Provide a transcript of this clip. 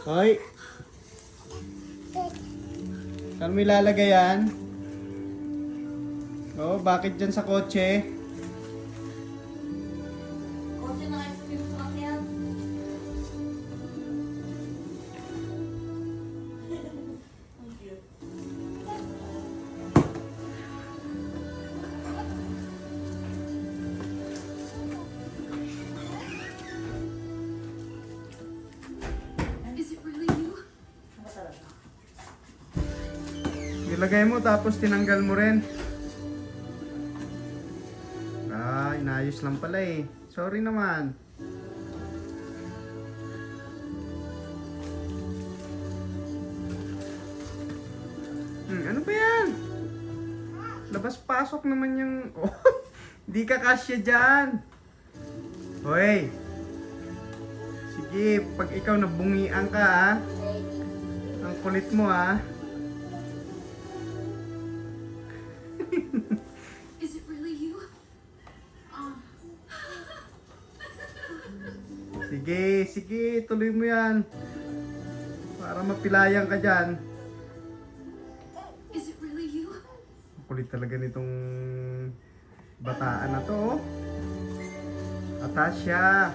Hoy! Saan mo ilalagay yan? Oh, bakit dyan sa kotse? Kotse ng ice cream truck yan. Ang cute. Is it really you? Ano talaga? Ilagay mo tapos tinanggal mo rin. Ah, inayos lang pala eh. Sorry naman. Ano ba yan? Labas-pasok naman yung... Oh, di ka kasya dyan. Hoy. Sige, pag ikaw nabungian ka ha. Ang kulit mo ha. Is it really you? Sige, sige, tuloy mo yan. Para mapilayan ka dyan. Is it really you? Kulit talaga nitong bataan na to. Oh. Atasha.